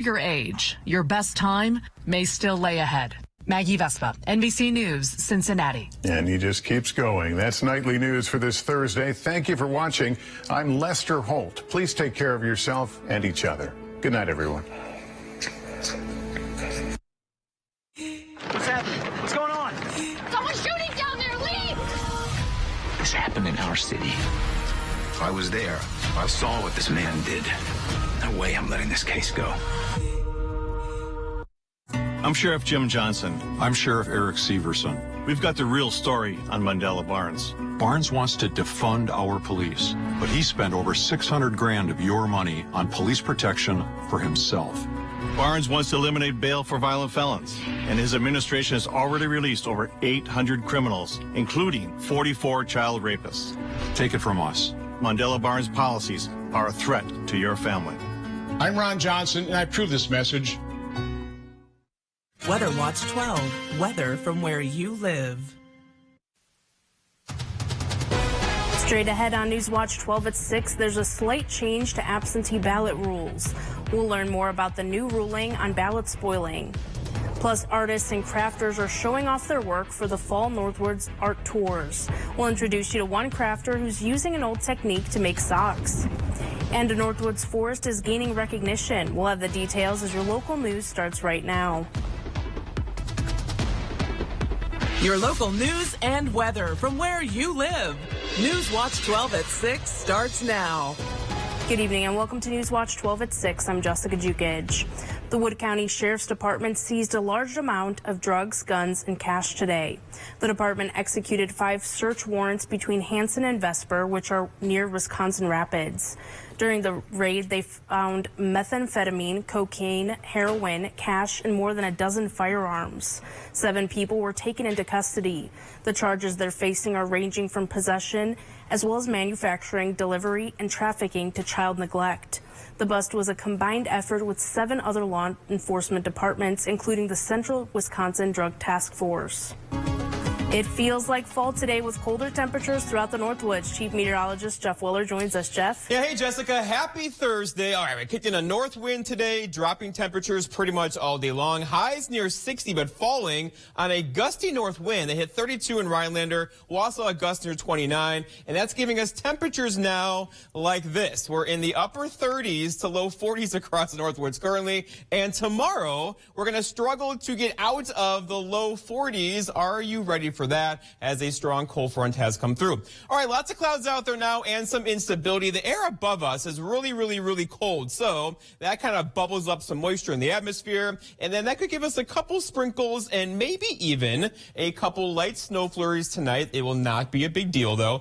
Your age, your best time may still lay ahead. Maggie Vespa, NBC News, Cincinnati. And he just keeps going. That's nightly news for this Thursday. Thank you for watching. I'm Lester Holt. Please take care of yourself and each other. Good night, everyone. What's happening? What's going on? Someone's shooting down there. Leave! This happened in our city. I was there. I saw what this man did. No way I'm letting this case go. I'm Sheriff Jim Johnson. I'm Sheriff Eric Severson. We've got the real story on Mandela Barnes. Barnes wants to defund our police, but he spent over 600 grand of your money on police protection for himself. Barnes wants to eliminate bail for violent felons, and his administration has already released over 800 criminals, including 44 child rapists. Take it from us. Mandela Barnes policies are a threat to your family. I'm Ron Johnson, and I approve this message. Weather Watch 12, weather from where you live. Straight ahead on News Watch 12 at 6, there's a slight change to absentee ballot rules. We'll learn more about the new ruling on ballot spoiling. Plus, artists and crafters are showing off their work for the Fall Northwoods Art Tours. We'll introduce you to one crafter who's using an old technique to make socks. And a Northwoods forest is gaining recognition. We'll have the details as your local news starts right now. Your local news and weather from where you live. News Watch 12 at 6 starts now. Good evening and welcome to News Watch 12 at 6. I'm Jessica Jukic. The Wood County Sheriff's Department seized a large amount of drugs, guns, and cash today. The department executed 5 search warrants between Hanson and Vesper, which are near Wisconsin Rapids. During the raid, they found methamphetamine, cocaine, heroin, cash, and more than a dozen firearms. 7 people were taken into custody. The charges they're facing are ranging from possession as well as manufacturing, delivery, and trafficking to child neglect. The bust was a combined effort with 7 other law enforcement departments, including the Central Wisconsin Drug Task Force. It feels like fall today with colder temperatures throughout the Northwoods. Chief Meteorologist Jeff Weller joins us. Jeff? Yeah, hey, Jessica. Happy Thursday. All right, we kicked in a north wind today, dropping temperatures pretty much all day long. Highs near 60, but falling on a gusty north wind. They hit 32 in Rhinelander. We'll also a gust near 29, and that's giving us temperatures now like this. We're in the upper 30s to low 40s across the Northwoods currently, and tomorrow we're going to struggle to get out of the low 40s. Are you ready for that as a strong cold front has come through? All right, lots of clouds out there now and some instability. The air above us is really cold, so that kind of bubbles up some moisture in the atmosphere, and then that could give us a couple sprinkles and maybe even a couple light snow flurries tonight. It will not be a big deal, though.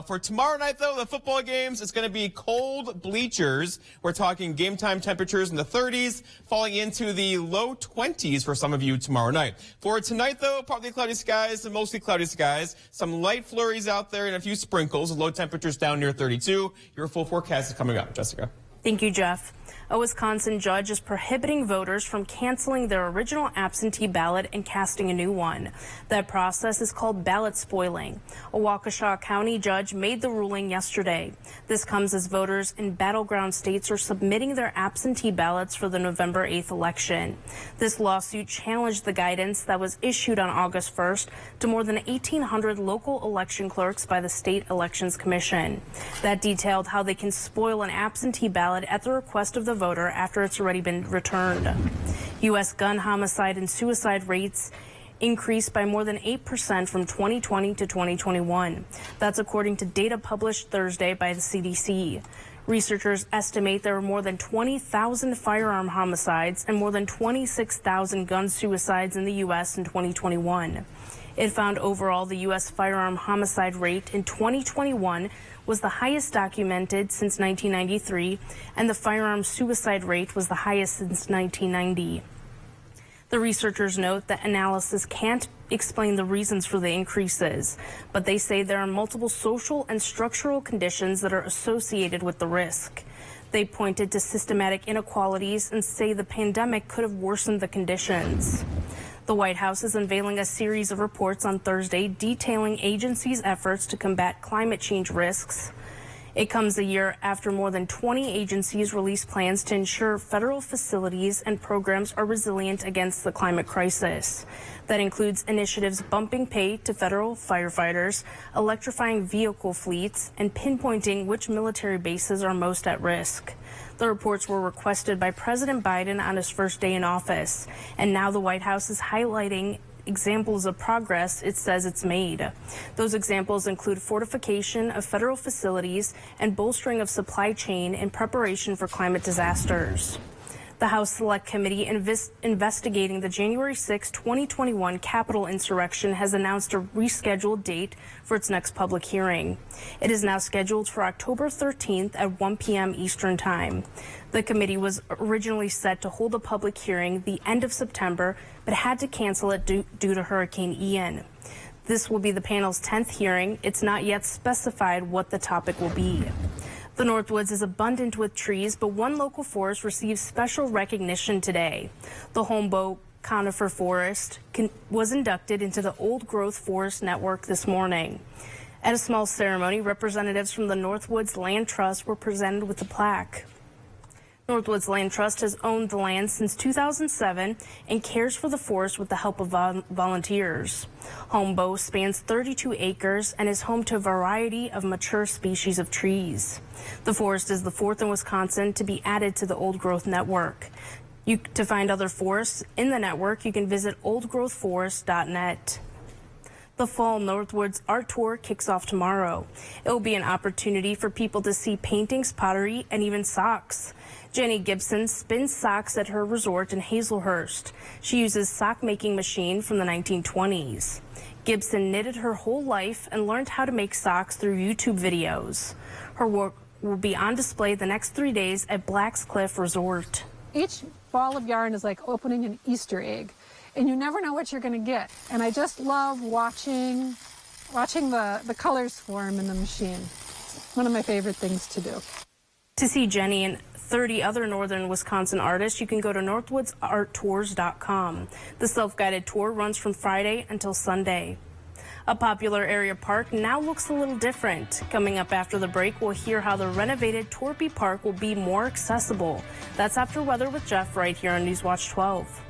For tomorrow night, though, the football games, it's going to be cold bleachers. We're talking game time temperatures in the 30s, falling into the low 20s for some of you tomorrow night. For tonight, though, partly cloudy skies and mostly cloudy skies. Some light flurries out there and a few sprinkles. Low temperatures down near 32. Your full forecast is coming up. Jessica. Thank you, Jeff. A Wisconsin judge is prohibiting voters from canceling their original absentee ballot and casting a new one. That process is called ballot spoiling. A Waukesha County judge made the ruling yesterday. This comes as voters in battleground states are submitting their absentee ballots for the November 8th election. This lawsuit challenged the guidance that was issued on August 1st to more than 1,800 local election clerks by the State Elections Commission. That detailed how they can spoil an absentee ballot at the request of the voter after it's already been returned. U.S. gun homicide and suicide rates increased by more than 8% from 2020 to 2021. That's according to data published Thursday by the CDC. Researchers estimate there were more than 20,000 firearm homicides and more than 26,000 gun suicides in the U.S. in 2021. It found overall the U.S. firearm homicide rate in 2021 was the highest documented since 1993, and the firearm suicide rate was the highest since 1990. The researchers note that analysis can't explain the reasons for the increases, but they say there are multiple social and structural conditions that are associated with the risk. They pointed to systematic inequalities and say the pandemic could have worsened the conditions. The White House is unveiling a series of reports on Thursday detailing agencies' efforts to combat climate change risks. It comes a year after more than 20 agencies released plans to ensure federal facilities and programs are resilient against the climate crisis. That includes initiatives bumping pay to federal firefighters, electrifying vehicle fleets, and pinpointing which military bases are most at risk. The reports were requested by President Biden on his first day in office, and now the White House is highlighting examples of progress it says it's made. Those examples include fortification of federal facilities and bolstering of supply chain in preparation for climate disasters. The House Select Committee investigating the January 6, 2021 Capitol insurrection has announced a rescheduled date for its next public hearing. It is now scheduled for October 13th at 1 p.m. Eastern Time. The committee was originally set to hold a public hearing the end of September, but had to cancel it due to Hurricane Ian. This will be the panel's 10th hearing. It's not yet specified what the topic will be. The Northwoods is abundant with trees, but one local forest receives special recognition today. The Homebow Conifer Forest was inducted into the Old Growth Forest Network this morning. At a small ceremony, representatives from the Northwoods Land Trust were presented with a plaque. Northwoods Land Trust has owned the land since 2007 and cares for the forest with the help of volunteers. Homebow spans 32 acres and is home to a variety of mature species of trees. The forest is the fourth in Wisconsin to be added to the Old Growth Network. To find other forests in the network, you can visit oldgrowthforest.net. The Fall Northwoods Art Tour kicks off tomorrow. It will be an opportunity for people to see paintings, pottery, and even socks. Jenny Gibson spins socks at her resort in Hazelhurst. She uses sock-making machine from the 1920s. Gibson knitted her whole life and learned how to make socks through YouTube videos. Her work will be on display the next 3 days at Black's Cliff Resort. Each ball of yarn is like opening an Easter egg, and you never know what you're going to get. And I just love watching the colors form in the machine. It's one of my favorite things to do. To see Jenny and 30 other northern Wisconsin artists, you can go to northwoodsarttours.com. The self-guided tour runs from Friday until Sunday. A popular area park now looks a little different. Coming up after the break, we'll hear how the renovated Torpy Park will be more accessible. That's After Weather with Jeff right here on Newswatch 12.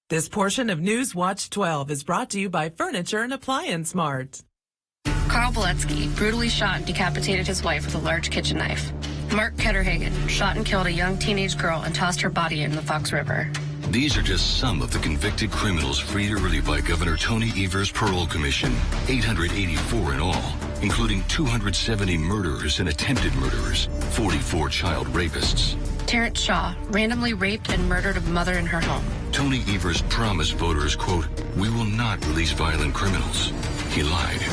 This portion of Newswatch 12 is brought to you by Furniture and Appliance Mart. Carl Boletsky brutally shot and decapitated his wife with a large kitchen knife. Mark Ketterhagen shot and killed a young teenage girl and tossed her body in the Fox River. These are just some of the convicted criminals freed early by Governor Tony Evers' parole commission, 884 in all, including 270 murderers and attempted murderers, 44 child rapists. Terrence Shaw randomly raped and murdered a mother in her home. Tony Evers promised voters, quote, "We will not release violent criminals." He lied.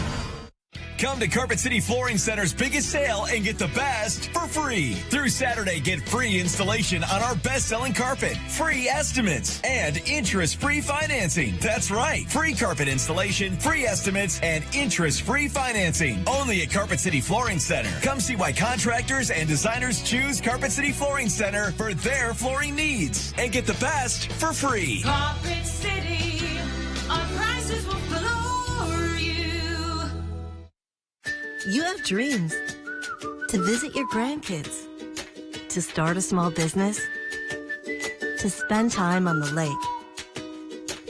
Come to Carpet City Flooring Center's biggest sale and get the best for free. Through Saturday, get free installation on our best-selling carpet, free estimates, and interest-free financing. That's right. Free carpet installation, free estimates, and interest-free financing. Only at Carpet City Flooring Center. Come see why contractors and designers choose Carpet City Flooring Center for their flooring needs. And get the best for free. Carpet City, our prices will floor you. You have dreams to visit your grandkids, to start a small business, to spend time on the lake.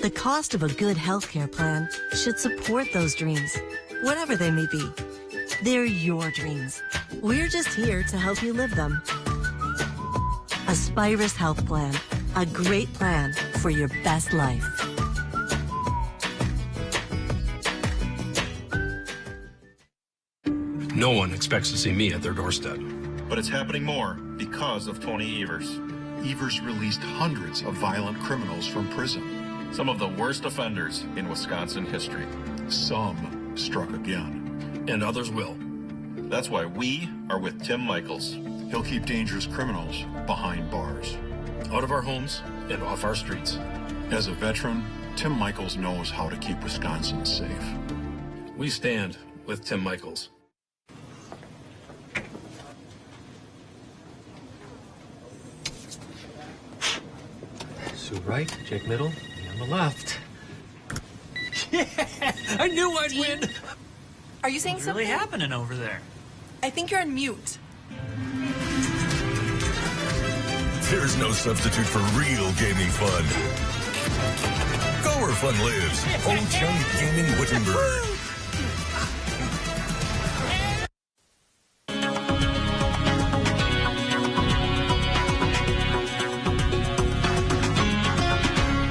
The cost of a good healthcare plan should support those dreams, whatever they may be. They're your dreams. We're just here to help you live them. Aspirus Health Plan, a great plan for your best life. No one expects to see me at their doorstep. But it's happening more because of Tony Evers. Evers released hundreds of violent criminals from prison. Some of the worst offenders in Wisconsin history. Some struck again. And others will. That's why we are with Tim Michaels. He'll keep dangerous criminals behind bars. Out of our homes and off our streets. As a veteran, Tim Michaels knows how to keep Wisconsin safe. We stand with Tim Michaels. Sue right, Jake middle, me on the left. I knew I'd win. Are you saying What's something? really happening over there? I think you're on mute. There's no substitute for real gaming fun. Go where fun lives. Old Chum Gaming Wittenberg.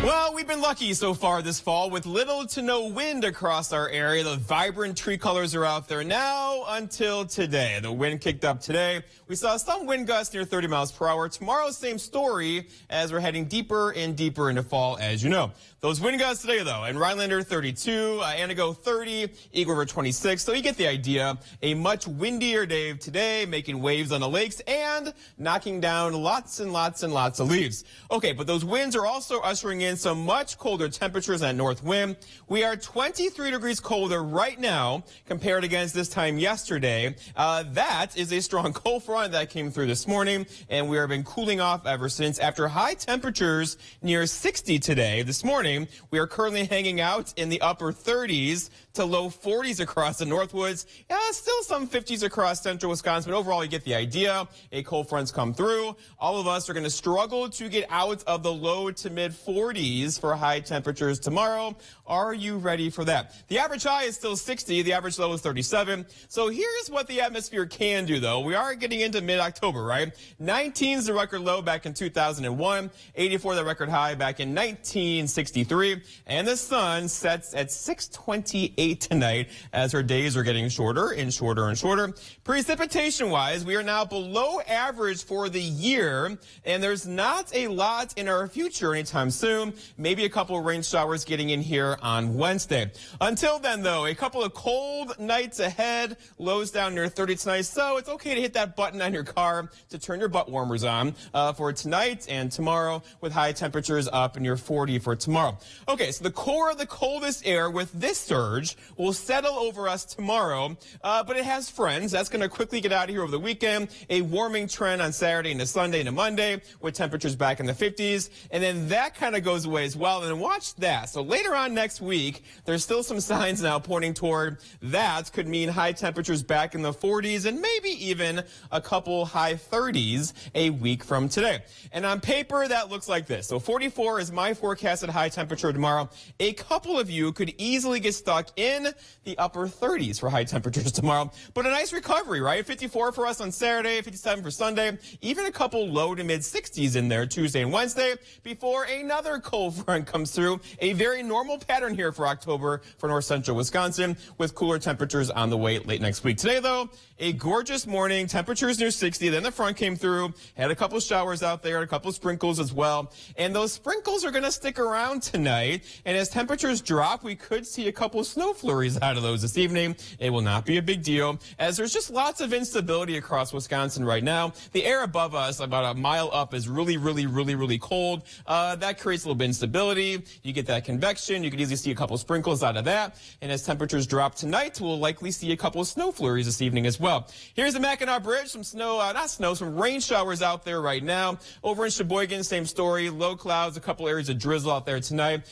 Well, we've been lucky so far this fall with little to no wind across our area. The vibrant tree colors are out there now until today. The wind kicked up today. We saw some wind gusts near 30 miles per hour. Tomorrow, same story as we're heading deeper and deeper into fall, as you know. Those wind gusts today, though, in Rhinelander 32, Antigo 30, Eagle River 26. So you get the idea. A much windier day today, making waves on the lakes and knocking down lots and lots and lots of leaves. Okay, but those winds are also ushering in some much colder temperatures on north wind. We are 23 degrees colder right now compared against this time yesterday. That is a strong cold front that came through this morning, and we have been cooling off ever since. After high temperatures near 60 today, this morning, we are currently hanging out in the upper 30s to low 40s across the Northwoods. Still some 50s across central Wisconsin, but overall you get the idea. A cold front's come through. All of us are going to struggle to get out of the low to mid 40s for high temperatures tomorrow. Are you ready for that? The average high is still 60. The average low is 37. So here's what the atmosphere can do, though. We are getting into mid-October, right? 19 is the record low back in 2001. 84 the record high back in 1963. And the sun sets at 6:28 tonight as our days are getting shorter and shorter and shorter. Precipitation-wise, we are now below average for the year, and there's not a lot in our future anytime soon. Maybe a couple of rain showers getting in here on Wednesday. Until then, though, a couple of cold nights ahead, lows down near 30 tonight, so it's okay to hit that button on your car to turn your butt warmers on for tonight and tomorrow, with high temperatures up near 40 for tomorrow. Okay, so the core of the coldest air with this surge will settle over us tomorrow, but it has friends. That's going to quickly get out of here over the weekend. A warming trend on Saturday into Sunday into Monday with temperatures back in the 50s, and then that kind of goes away as well. And then watch that. So later on next week, there's still some signs now pointing toward that could mean high temperatures back in the 40s and maybe even a couple high 30s a week from today. And on paper, that looks like this. So 44 is my forecasted high temperature tomorrow. A couple of you could easily get stuck in the upper 30s for high temperatures tomorrow, but a nice recovery, right? 54 for us on Saturday, 57 for Sunday, even a couple low to mid 60s in there Tuesday and Wednesday before another cold front comes through. A very normal pattern here for October for north central Wisconsin with cooler temperatures on the way late next week. Today, though, a gorgeous morning, temperatures near 60. Then the front came through, had a couple showers out there, a couple sprinkles as well. And those sprinkles are going to stick around tonight. And as temperatures drop, we could see a couple snow flurries out of those this evening. It will not be a big deal, as there's just lots of instability across Wisconsin right now. The air above us, about a mile up, is really, really, really, really cold. That creates a little bit of instability. You get that convection. You could easily see a couple sprinkles out of that. And as temperatures drop tonight, we'll likely see a couple of snow flurries this evening as well. Here's the Mackinac Bridge. Some snow, some rain showers out there right now. Over in Sheboygan, same story. Low clouds, a couple areas of drizzle out there tonight.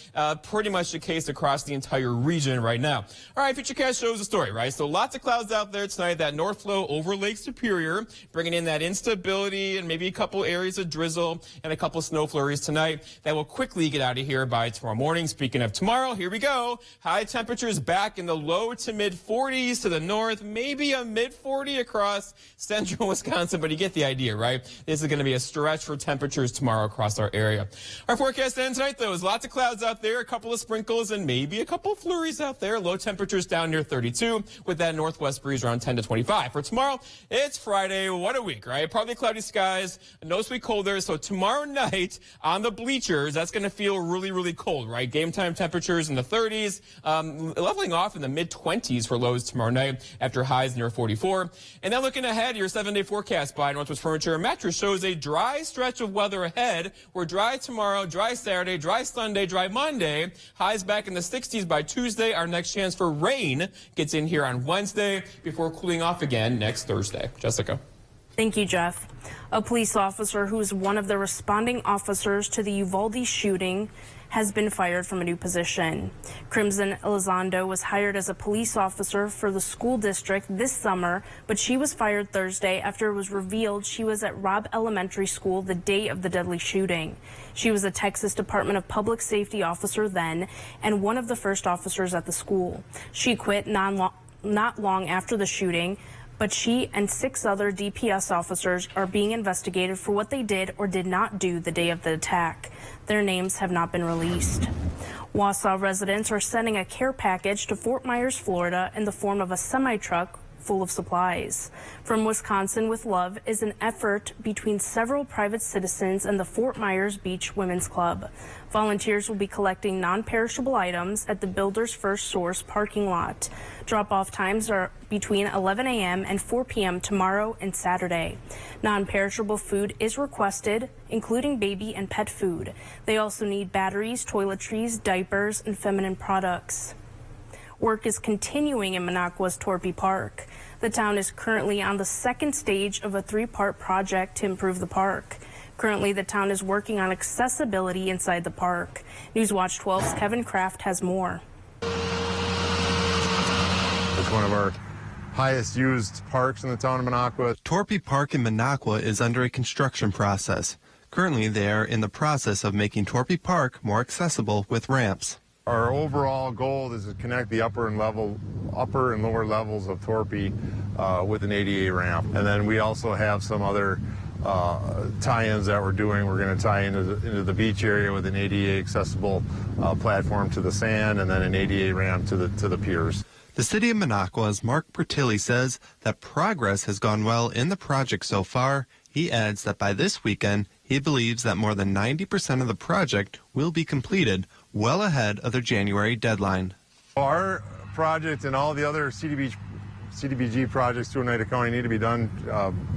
Pretty much the case across the entire region right now. All right, Futurecast shows the story, right? So lots of clouds out there tonight. That north flow over Lake Superior, bringing in that instability and maybe a couple areas of drizzle and a couple snow flurries tonight. That will quickly get out of here by tomorrow morning. Speaking of tomorrow, here we go. High temperatures back in the low to mid 40s to the north, maybe a mid 40 across central Wisconsin, but you get the idea, right? This is going to be a stretch for temperatures tomorrow across our area. Our forecast ends tonight, though, is lots of clouds out there, a couple of sprinkles, and maybe a couple of flurries out there. Low temperatures down near 32 with that northwest breeze around 10 to 25. For tomorrow, it's Friday. What a week, right? Partly cloudy skies, no sweet cold there. So tomorrow night on the bleachers, that's going to feel really, really cold, right? Game time temperatures in the 30s, leveling off in the mid-20s for lows tomorrow night after highs near 44. And then looking ahead, your 7-day forecast by Northwest Furniture and Mattress shows a dry stretch of weather ahead. We're dry tomorrow, dry Saturday, dry Sunday, dry Monday. Highs back in the 60s by Tuesday. Our next chance for rain gets in here on Wednesday before cooling off again next Thursday. Jessica. Thank you, Jeff. A police officer who is one of the responding officers to the Uvalde shooting has been fired from a new position. Crimson Elizondo was hired as a police officer for the school district this summer, but she was fired Thursday after it was revealed she was at Robb Elementary School the day of the deadly shooting. She was a Texas Department of Public Safety officer then and one of the first officers at the school. She quit not long after the shooting, but she and 6 other DPS officers are being investigated for what they did or did not do the day of the attack. Their names have not been released. Wausau residents are sending a care package to Fort Myers, Florida in the form of a semi-truck full of supplies. From Wisconsin with Love is an effort between several private citizens and the Fort Myers Beach Women's Club. Volunteers will be collecting non-perishable items at the Builder's First Source parking lot. Drop-off times are between 11 a.m. and 4 p.m. tomorrow and Saturday. Non-perishable food is requested, including baby and pet food. They also need batteries, toiletries, diapers, and feminine products. Work is continuing in Minocqua's Torpy Park. The town is currently on the second stage of a 3-part project to improve the park. Currently, the town is working on accessibility inside the park. Newswatch 12's Kevin Kraft has more. It's one of our highest used parks in the town of Minocqua. Torpy Park in Minocqua is under a construction process. Currently, they are in the process of making Torpy Park more accessible with ramps. Our overall goal is to connect the upper and lower levels of Torpy with an ADA ramp. And then we also have some other tie-ins that we're doing. We're going to tie into the beach area with an ADA accessible platform to the sand, and then an ADA ramp to the piers. The city of Minocqua's Mark Pertilli says that progress has gone well in the project so far. He adds that by this weekend, he believes that more than 90% of the project will be completed, well ahead of their January deadline. Our project and all the other CDBG projects through Oneida County need to be done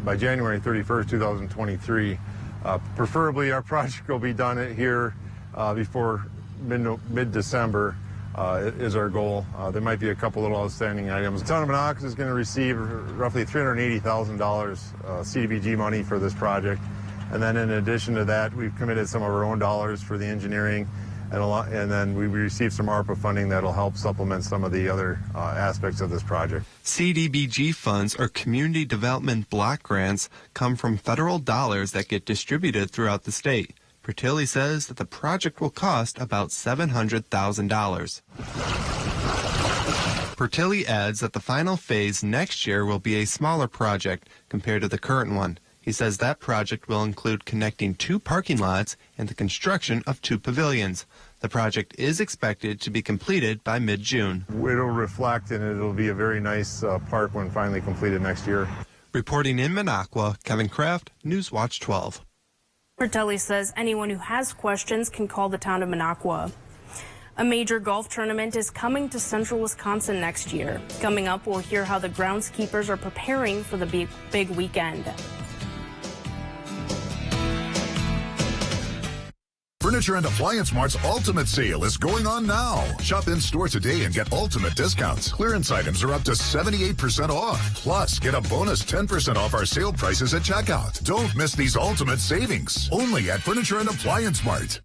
by January 31st, 2023. Preferably, our project will be done here before mid-December is our goal. There might be a couple little outstanding items. The town of Minocqua is going to receive roughly $380,000 CDBG money for this project. And then in addition to that, we've committed some of our own dollars for the engineering, and then we received some ARPA funding that'll help supplement some of the other aspects of this project. CDBG funds, or Community Development Block Grants, come from federal dollars that get distributed throughout the state. Pertilli says that the project will cost about $700,000. Pertilli adds that the final phase next year will be a smaller project compared to the current one. He says that project will include connecting 2 parking lots and the construction of 2 pavilions. The project is expected to be completed by mid-June. It'll reflect, and it'll be a very nice park when finally completed next year. Reporting in Minocqua, Kevin Kraft, Newswatch 12. Pertelli says anyone who has questions can call the town of Minocqua. A major golf tournament is coming to central Wisconsin next year. Coming up, we'll hear how the groundskeepers are preparing for the big weekend. Furniture and Appliance Mart's Ultimate Sale is going on now. Shop in store today and get ultimate discounts. Clearance items are up to 78% off. Plus, get a bonus 10% off our sale prices at checkout. Don't miss these ultimate savings. Only at Furniture and Appliance Mart.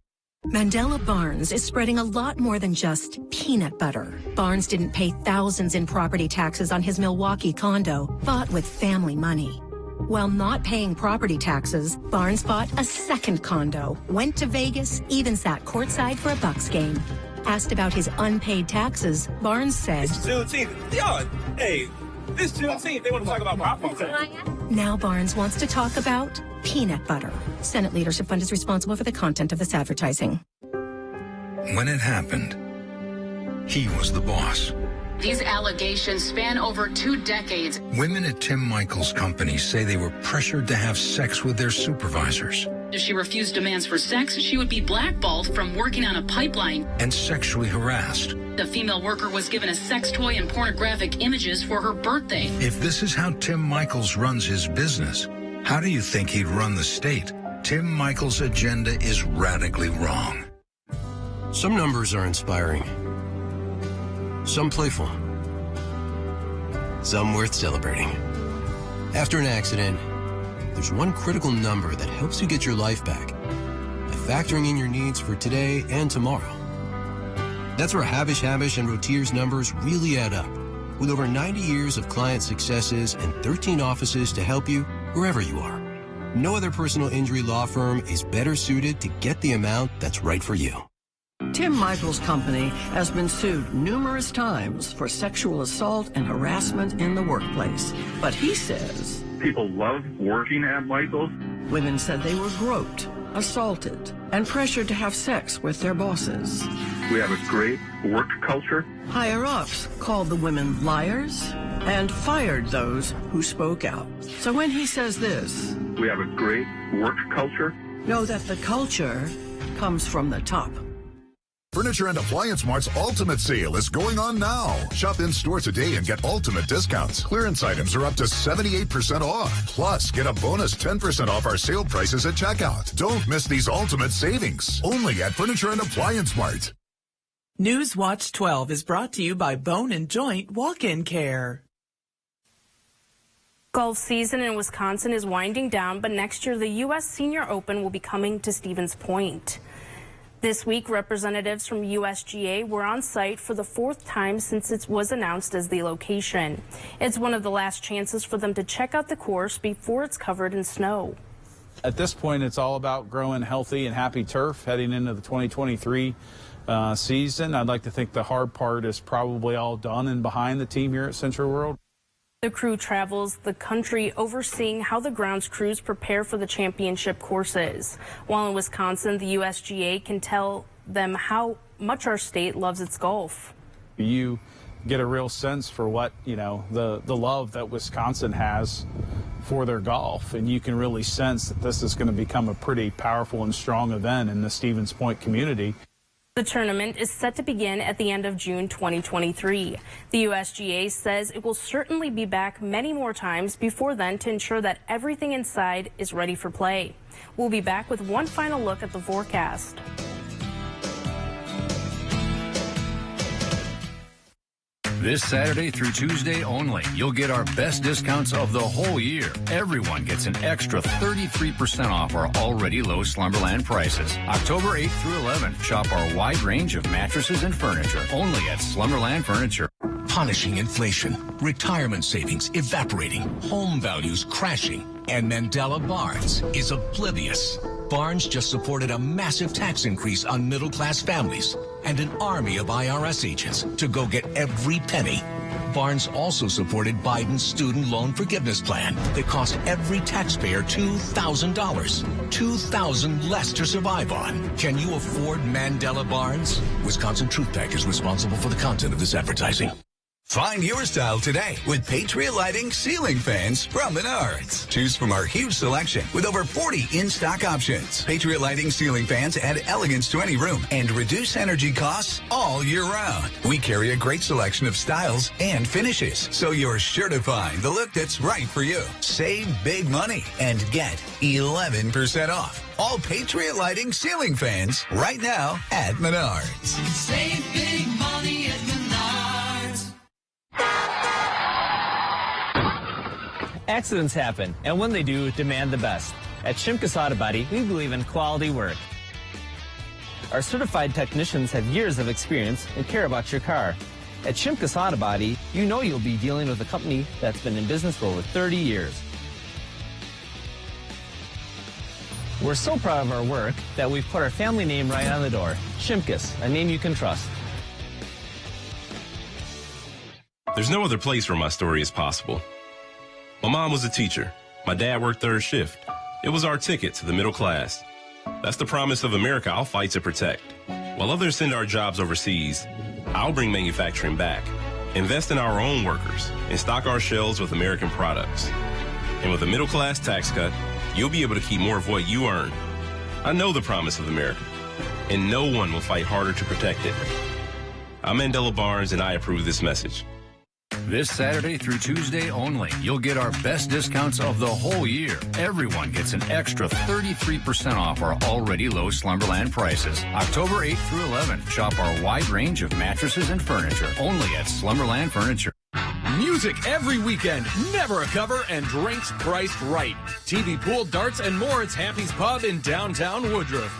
Mandela Barnes is spreading a lot more than just peanut butter. Barnes didn't pay thousands in property taxes on his Milwaukee condo, bought with family money. While not paying property taxes, Barnes bought a second condo, went to Vegas, even sat courtside for a Bucks game. Asked about his unpaid taxes, Barnes said, It's Juneteenth. Yo, hey, this Juneteenth, they want to talk about property. Now Barnes wants to talk about peanut butter. Senate Leadership Fund is responsible for the content of this advertising. When it happened, he was the boss. These allegations span over 2 decades. Women at Tim Michaels' company say they were pressured to have sex with their supervisors. If she refused demands for sex, she would be blackballed from working on a pipeline. And sexually harassed. The female worker was given a sex toy and pornographic images for her birthday. If this is how Tim Michaels runs his business, how do you think he'd run the state? Tim Michaels' agenda is radically wrong. Some numbers are inspiring. Some playful. Some worth celebrating. After an accident, there's one critical number that helps you get your life back. factoring in your needs for today and tomorrow. That's where Havish and Rotier's numbers really add up. With over 90 years of client successes and 13 offices to help you wherever you are. No other personal injury law firm is better suited to get the amount that's right for you. Tim Michaels' company has been sued numerous times for sexual assault and harassment in the workplace. But he says people love working at Michaels. Women said they were groped, assaulted, and pressured to have sex with their bosses. We have a great work culture. Higher-ups called the women liars and fired those who spoke out. So when he says this, we have a great work culture, know that the culture comes from the top. Furniture and Appliance Mart's Ultimate Sale is going on now. Shop in store today and get ultimate discounts. Clearance items are up to 78% off. Plus, get a bonus 10% off our sale prices at checkout. Don't miss these ultimate savings. Only at Furniture and Appliance Mart. Newswatch 12 is brought to you by Bone and Joint Walk-In Care. Golf season in Wisconsin is winding down, but next year the U.S. Senior Open will be coming to Stevens Point. This week, representatives from USGA were on site for the fourth time since it was announced as the location. It's one of the last chances for them to check out the course before it's covered in snow. At this point, it's all about growing healthy and happy turf heading into the 2023 season. I'd like to think the hard part is probably all done and behind the team here at Central World. The crew travels the country overseeing how the grounds crews prepare for the championship courses. While in Wisconsin, the USGA can tell them how much our state loves its golf. You get a real sense for what, the love that Wisconsin has for their golf, and you can really sense that this is going to become a pretty powerful and strong event in the Stevens Point community. The tournament is set to begin at the end of June 2023. The USGA says it will certainly be back many more times before then to ensure that everything inside is ready for play. We'll be back with one final look at the forecast. This Saturday through Tuesday only, you'll get our best discounts of the whole year. Everyone gets an extra 33% off our already low Slumberland prices. October 8th through 11th, shop our wide range of mattresses and furniture only at Slumberland Furniture. Punishing inflation, retirement savings evaporating, home values crashing, and Mandela Barnes is oblivious. Barnes just supported a massive tax increase on middle-class families and an army of IRS agents to go get every penny. Barnes also supported Biden's student loan forgiveness plan that cost every taxpayer $2,000. $2,000 less to survive on. Can you afford Mandela Barnes? Wisconsin Truth Pack is responsible for the content of this advertising. Find your style today with Patriot Lighting ceiling fans from Menards. Choose from our huge selection with over 40 in-stock options. Patriot Lighting ceiling fans add elegance to any room and reduce energy costs all year round. We carry a great selection of styles and finishes, so you're sure to find the look that's right for you. Save big money and get 11% off all Patriot Lighting ceiling fans right now at Menards. Save big money at Menards. Accidents happen, and when they do, demand the best. At Shimkus Auto Body, we believe in quality work. Our certified technicians have years of experience and care about your car. At Shimkus Auto Body, you know you'll be dealing with a company that's been in business for over 30 years. We're so proud of our work that we've put our family name right on the door. Shimkus, a name you can trust. There's no other place where my story is possible. My mom was a teacher. My dad worked third shift. It was our ticket to the middle class. That's the promise of America I'll fight to protect. While others send our jobs overseas, I'll bring manufacturing back, invest in our own workers, and stock our shelves with American products. And with a middle class tax cut, you'll be able to keep more of what you earn. I know the promise of America, and no one will fight harder to protect it. I'm Mandela Barnes, and I approve this message. This Saturday through Tuesday only, you'll get our best discounts of the whole year. Everyone gets an extra 33% off our already low Slumberland prices. October 8th through 11th, shop our wide range of mattresses and furniture only at Slumberland Furniture. Music every weekend, never a cover, and drinks priced right. TV, pool, darts, and more. It's Happy's Pub in downtown Woodruff.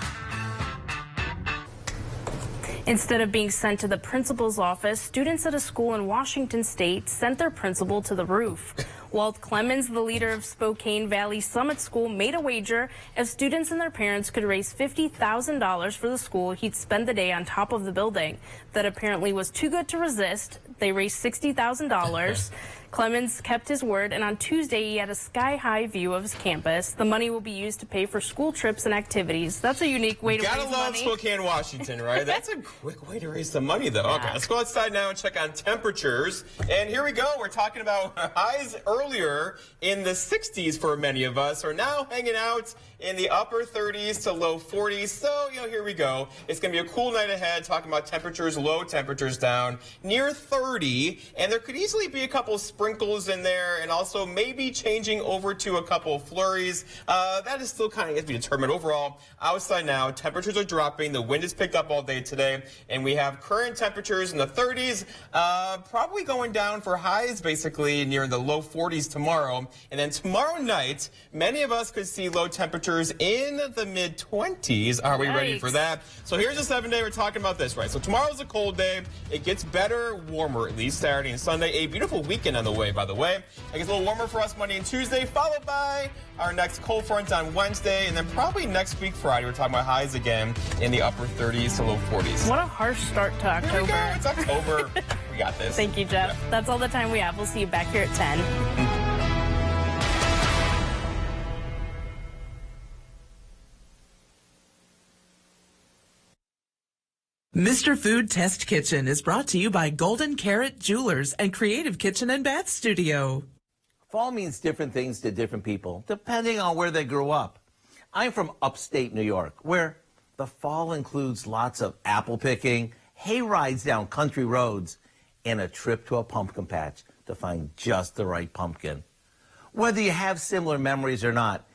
Instead of being sent to the principal's office, students at a school in Washington State sent their principal to the roof. Walt Clemens, the leader of Spokane Valley Summit School, made a wager if students and their parents could raise $50,000 for the school, he'd spend the day on top of the building. That apparently was too good to resist. They raised $60,000. Clemens kept his word, and on Tuesday he had a sky-high view of his campus. The money will be used to pay for school trips and activities. That's a unique way to raise money. Gotta love Spokane, Washington, right? That's a quick way to raise some money, though. Yeah. Okay, let's go outside now and check on temperatures. And here we go. We're talking about highs earlier in the 60s for many of us. Are now hanging out in the upper 30s to low 40s. So, here we go. It's going to be a cool night ahead, talking about temperatures, low temperatures down near 30. And there could easily be a couple sprinkles in there, and also maybe changing over to a couple of flurries. That is still kind of yet to be determined. Overall, outside now, temperatures are dropping. The wind has picked up all day today, and we have current temperatures in the 30s, probably going down for highs basically near the low 40s tomorrow. And then tomorrow night, many of us could see low temperatures in the mid-20s. Are we ready for that? So here's a 7-day. We're talking about this, right? So tomorrow's a cold day. It gets better, warmer, at least Saturday and Sunday. A beautiful weekend on the way, by the way. It gets a little warmer for us Monday and Tuesday, followed by our next cold front on Wednesday, and then probably next week, Friday, we're talking about highs again in the upper 30s to low 40s. What a harsh start to October. Here we go. It's October. We got this. Thank you, Jeff. Yeah. That's all the time we have. We'll see you back here at 10. Mr. Food Test Kitchen is brought to you by Golden Carrot Jewelers and Creative Kitchen and Bath Studio. Fall means different things to different people, depending on where they grew up. I'm from upstate New York, where the fall includes lots of apple picking, hay rides down country roads, and a trip to a pumpkin patch to find just the right pumpkin. Whether you have similar memories or not,